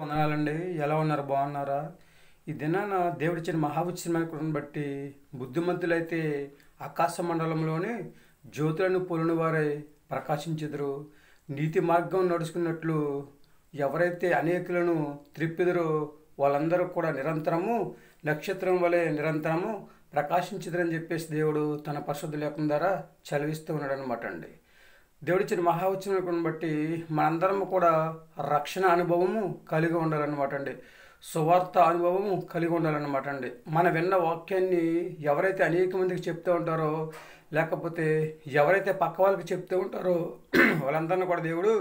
వందనాలండి. ఎలా ఉన్నారు? బాగున్నారా? ఈ దినాన దేవుడిచ్చిన మహాఉత్సవాన్ని బట్టి బుద్ధిమంతులైతే ఆకాశ మండలంలోనే జ్యోతులను పోలిన వారై ప్రకాశించెదరు. నీతి మార్గం నడుచుకున్నట్లు ఎవరైతే అనేకులను త్రిప్పెదరో వాళ్ళందరూ కూడా నిరంతరము నక్షత్రం వలె నిరంతరము ప్రకాశించెదరని చెప్పేసి దేవుడు తన పరిశుద్ధ లేఖనం ద్వారా చదివిస్తూ ఉన్నాడు అనమాట అండి. దేవుడిచ్చిన మహావచనం బట్టి మనందరం కూడా రక్షణ అనుభవము కలిగి ఉండాలన్నమాట అండి. సువార్త అనుభవము కలిగి ఉండాలన్నమాట అండి. మన విన్న వాక్యాన్ని ఎవరైతే అనేక మందికి చెప్తూ ఉంటారో, లేకపోతే ఎవరైతే పక్క వాళ్ళకి చెప్తూ ఉంటారో వాళ్ళందరినీ కూడా దేవుడు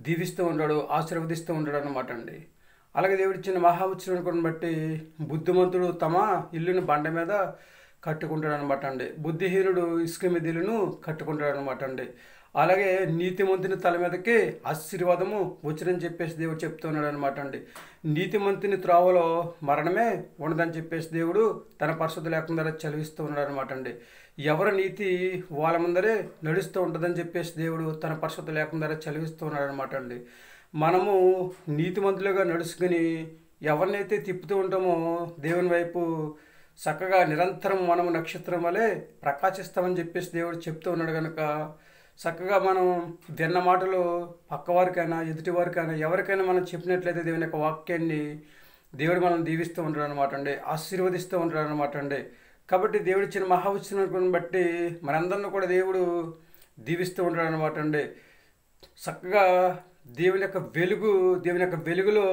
దీవిస్తూ ఉంటాడు, ఆశీర్వదిస్తూ ఉంటాడు అన్నమాట అండి. అలాగే దేవుడిచ్చిన మహావచనం బట్టి బుద్ధిమంతుడు తమ ఇల్లుని బండ మీద కట్టుకుంటాడు అనమాట అండి. బుద్ధిహీనుడు ఇసుక మిదిలను కట్టుకుంటాడు అనమాట అండి. అలాగే నీతిమంతుని తల మీదకి ఆశీర్వాదము వచ్చినని చెప్పేసి దేవుడు చెప్తున్నాడు అనమాట అండి. నీతిమంతుని త్రోవలో మరణమే ఉండదని చెప్పేసి దేవుడు తన పరిశుద్ధ లేఖనం ద్వారా చదివిస్తూ ఉన్నాడు అనమాట అండి. ఎవరి నీతి వాళ్ళ ముందరే నడుస్తూ ఉంటుందని చెప్పేసి దేవుడు తన పరిశుద్ధ లేఖనం ద్వారా చదివిస్తూ ఉన్నాడు అనమాట అండి. మనము నీతిమంతులుగా నడుచుకుని ఎవరినైతే తిప్పుతూ ఉంటామో దేవుని వైపు చక్కగా నిరంతరం మనము నక్షత్రం వలె ప్రకాశిస్తామని చెప్పేసి దేవుడు చెప్తూ ఉన్నాడు కనుక చక్కగా మనం విన్న మాటలు పక్కవారికైనా ఎదుటివారికైనా ఎవరికైనా మనం చెప్పినట్లయితే దేవుని యొక్క వాక్యాన్ని దేవుడు మనం దీవిస్తూ ఉంటాడు అనమాట అండి, ఆశీర్వదిస్తూ ఉంటాడు అనమాట అండి. కాబట్టి దేవుడిచ్చిన మహావచనం బట్టి మనందరిని కూడా దేవుడు దీవిస్తూ ఉంటాడు అనమాట అండి. చక్కగా దేవుని యొక్క వెలుగులో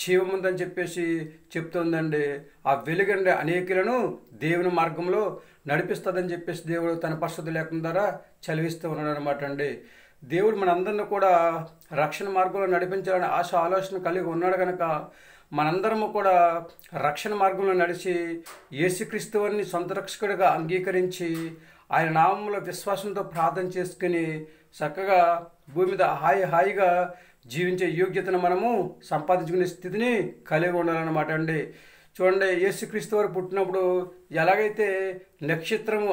జీవం ఉందని చెప్పేసి చెప్తుందండి. ఆ వెలుగు అండి అనేకులను దేవుని మార్గంలో నడిపిస్తుందని చెప్పేసి దేవుడు తన పరిశుద్ధ లేఖనం ద్వారా చదివిస్తూ ఉన్నాడు అనమాట అండి. దేవుడు మనందరిని కూడా రక్షణ మార్గంలో నడిపించాలని ఆలోచన కలిగి ఉన్నాడు కనుక మనందరము కూడా రక్షణ మార్గంలో నడిచి యేసుక్రీస్తు వారిని సొంత రక్షకుడిగా అంగీకరించి ఆయన నామంలో విశ్వాసంతో ప్రార్థన చేసుకుని చక్కగా భూమి మీద హాయిగా జీవించే యోగ్యతను మనము సంపాదించుకునే స్థితిని కలిగి ఉండాలన్నమాట అండి. చూడండి, యేసుక్రీస్తు వారు పుట్టినప్పుడు ఎలాగైతే నక్షత్రము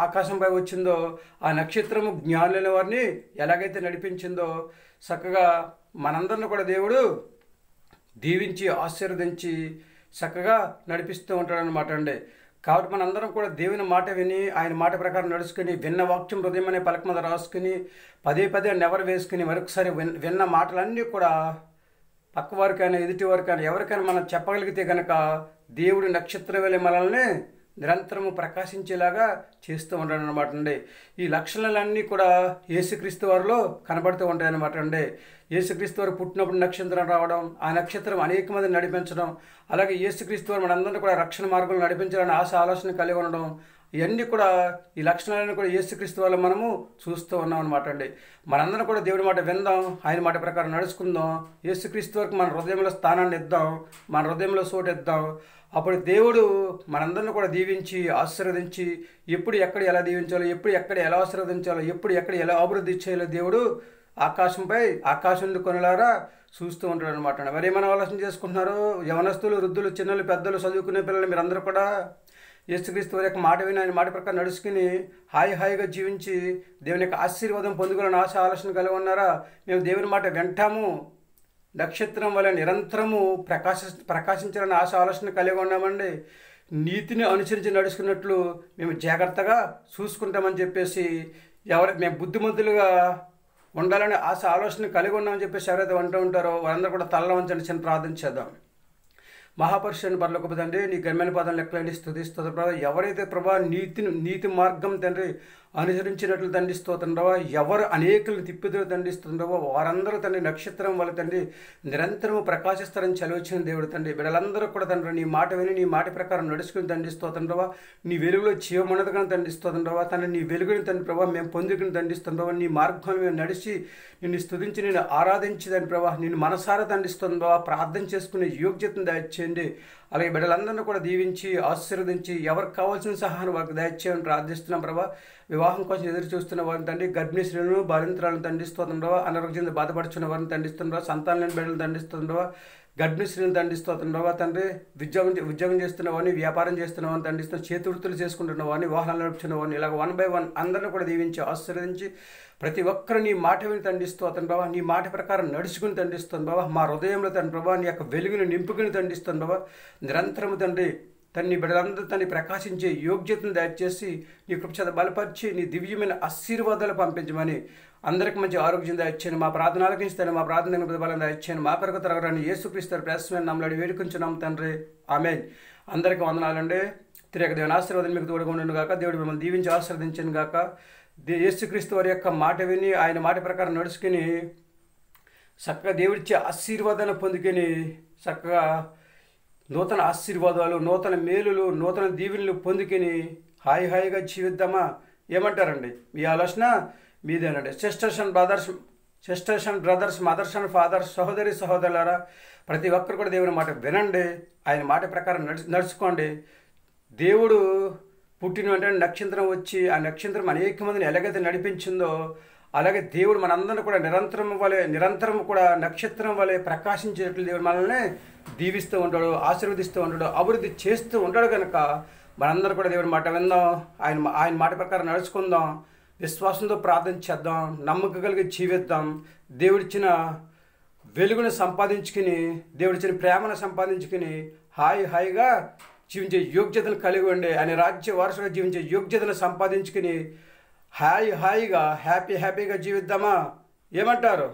ఆకాశంపై వచ్చిందో ఆ నక్షత్రము జ్ఞానులైన వారిని ఎలాగైతే నడిపించిందో చక్కగా మనందరిని కూడా దేవుడు దీవించి ఆశీర్వదించి చక్కగా నడిపిస్తూ ఉంటాడనమాట అండి. కాబట్టి మనందరం కూడా దేవుని మాట విని ఆయన మాట ప్రకారం నడుచుకుని విన్న వాక్యం హృదయం అనే పలక మీద రాసుకుని పదే నెవరు వేసుకుని మరొకసారి విన్న మాటలన్నీ కూడా పక్కవారికైనా ఎదుటివారికైనా ఎవరికైనా మనం చెప్పగలిగితే కనుక దేవుడి నక్షత్రం వెళ్ళి మనల్ని నిరంతరము ప్రకాశించేలాగా చేస్తూ ఉంటాడు అనమాట అండి. ఈ లక్షణాలన్నీ కూడా యేసుక్రీస్తు వారిలో కనబడుతూ ఉంటాయి అనమాట అండి. యేసుక్రీస్తు వారు పుట్టినప్పుడు నక్షత్రం రావడం, ఆ నక్షత్రం అనేక మందిని నడిపించడం, అలాగే యేసుక్రీస్తు వారు మనందరినీ కూడా రక్షణ మార్గంలో నడిపించాలని ఆలోచన కలిగి ఉండడం, ఇవన్నీ కూడా ఈ లక్షణాలను కూడా యేసుక్రీస్తు వల్ల మనము చూస్తూ ఉన్నాం అనమాట అండి. మనందరం కూడా దేవుడి మాట విందాం, ఆయన మాట ప్రకారం నడుచుకుందాం, యేసుక్రీస్తు వరకు మన హృదయంలో స్థానాన్ని ఇద్దాం, మన హృదయంలో చోటు ఇద్దాం. అప్పుడు దేవుడు మనందరిని కూడా దీవించి ఆశీర్వదించి ఎప్పుడు ఎక్కడ ఎలా దీవించాలో, ఎప్పుడు ఎక్కడ ఎలా ఆశీర్వదించాలో, ఎప్పుడు ఎక్కడ ఎలా అభివృద్ధి చేయాలో దేవుడు ఆకాశం కొనలారా చూస్తూ ఉంటాడు అనమాట. మరి ఏమైనా ఆలోచన చేసుకుంటున్నారు? యవనస్తులు, వృద్ధులు, చిన్నలు, పెద్దలు, చదువుకునే పిల్లలు మీరందరూ కూడా యేసుక్రీస్తు వారి యొక్క మాట విని ఆయన మాట ప్రకారం నడుచుకుని హాయిగా జీవించి దేవుని యొక్క ఆశీర్వాదం పొందుకోవాలని ఆలోచన కలిగి ఉన్నారా? మేము దేవుని మాట వింటాము, నక్షత్రం వల్ల నిరంతరము ప్రకాశించాలని ఆలోచన కలిగి ఉన్నామండి. నీతిని అనుసరించి నడుచుకున్నట్లు మేము జాగ్రత్తగా చూసుకుంటామని చెప్పేసి మేము బుద్ధిమంతులుగా ఉండాలని ఆలోచన కలిగి ఉన్నామని చెప్పేసి ఎవరైతే అంటూ ఉంటారో వారందరూ కూడా తల్ల వంచండి, చిన్న ప్రార్థన చేద్దాం. మహాపరుషుని పరలోకపు తండ్రి, నీ గమ్యమైన పాదం లెక్కలండి స్తుతిస్తుంది ప్రభావ. ఎవరైతే ప్రభా నీతి మార్గం తండ్రి అనుసరించినట్లు దండిస్తుంది ప్రభావ, ఎవరు అనేకులను తిప్పిదలు దండిస్తుంది ప్రభావ, వారందరూ తండ్రి నక్షత్రం వల్ల తండ్రి నిరంతరము ప్రకాశిస్తారని చదివించిన దేవుడు తండ్రి. వీళ్ళందరూ కూడా తండ్రి నీ మాట విని నీ మాట ప్రకారం నడుచుకుని దండిస్తుంది ప్రభావ. నీ వెలుగులో జీవమన్నదగా దండిస్తుంది ప్రభావ. తండ్రి నీ వెలుగుని తండ్రి ప్రభావ మేము పొందుకుని దండిస్తుంది ప్రభావ. నీ మార్గంలో మేము నడిచి నిన్ను స్తుతించి నిన్ను ఆరాధించి దాని ప్రభావ నిన్ను మనసారా దండిస్తుంది ప్రభావ. ప్రార్థన చేసుకునే యోగ్యతను దయచేయండి. అలాగే బిడ్డలందరినీ కూడా దీవించి ఆశీర్వదించి ఎవరికి కావాల్సిన సహాయం వారికి దయచేయని ప్రార్థిస్తున్నాం ప్రభా. వివాహం కోసం ఎదురు చూస్తున్న వారిని తండ్రి, గర్భిణీ స్త్రీలను బాలింతరాలను తండిస్తుండవా, అనారోగ్యంతో బాధపడుచున్న వారిని తండిస్తుండవా, సంతానం లేని బిడ్డలను తండిస్తుండవా, గర్భిణీ స్త్రీలను తండిస్తుండవా తండ్రి, ఉద్యోగం చేస్తున్న వారిని, వ్యాపారం చేస్తున్న వారిని తండిస్తున్న, చేతి వృత్తులు చేసుకుంటున్న వారిని, వాహనాలు నడుపుతున్న వారిని, ఇలాగ 1 by 1 అందరిని కూడా దీవించి ఆశీర్వదించి ప్రతి ఒక్కరు నీ మాట విని తండిస్తూ అతను బాబా, నీ మాట ప్రకారం నడుచుకుని తండిస్తుంది బాబా, మా హృదయంలో తండ్రి ప్రభా నీ యొక్క వెలుగును నింపుకుని తండిస్తుంది బాబా, నిరంతరము తండ్రి తన్ని బిడ్డలందరూ తన్ని ప్రకాశించే యోగ్యతను దయచేసి నీ కృపచేత బలపరిచి నీ దివ్యమైన ఆశీర్వాదాలు పంపించమని, అందరికి మంచి ఆరోగ్యం దయచేయండి, మా ప్రార్థన ఆలకించుతాను, మా ప్రార్థన బలం దయచేయండి, మా కొరకు తరగరాని యేసుక్రీస్తు ప్రశ్న నమ్మలాడి వేడుకుంటున్నాం తండ్రి, ఆమేన్. అందరికీ వందనాలండి. తిరిగి దేవుని ఆశీర్వాదం మీకు తోడుగా ఉండును గాక. దేవుడు మిమ్మల్ని దీవించి ఆశీర్వదించను గాక. యేసుక్రీస్తు వారి యొక్క మాట విని ఆయన మాట ప్రకారం నడుచుకుని చక్కగా దేవుడిచ్చే ఆశీర్వాదాన్ని పొందుకొని చక్కగా నూతన ఆశీర్వాదాలు, నూతన మేలులు, నూతన దీవెనలు పొందుకొని హాయిగా జీవిద్దామా? ఏమంటారండి? మీ ఆలోచన మీదేనండి. Sisters and brothers, mothers and fathers, సహోదరులారా, ప్రతి ఒక్కరు కూడా దేవుని మాట వినండి, ఆయన మాట ప్రకారం నడుచుకోండి. దేవుడు పుట్టిన వెంటనే నక్షత్రం వచ్చి ఆ నక్షత్రం అనేక మందిని ఎలాగైతే నడిపించిందో అలాగే దేవుడు మనందరినీ కూడా నిరంతరం కూడా నక్షత్రం వలె ప్రకాశించేట్లు దేవుడు మనల్ని దీవిస్తూ ఉంటాడు, ఆశీర్వదిస్తూ ఉంటాడు, అభివృద్ధి చేస్తూ ఉంటాడు. కనుక మనందరూ కూడా దేవుడి మాట విందాం, ఆయన మాట ప్రకారం నడుచుకుందాం, విశ్వాసంతో ప్రార్థన చేద్దాం, నమ్మకం కలిగి జీవిద్దాం. దేవుడిచ్చిన వెలుగును సంపాదించుకుని, దేవుడిచ్చిన ప్రేమను సంపాదించుకుని హాయిగా జీవించే యోగ్యతను కలిగి ఉండి ఆయన రాజ్య వారసుగా జీవించే యోగ్యతను సంపాదించుకుని హ్యాపీగా జీవిద్దామా? ఏమంటారు?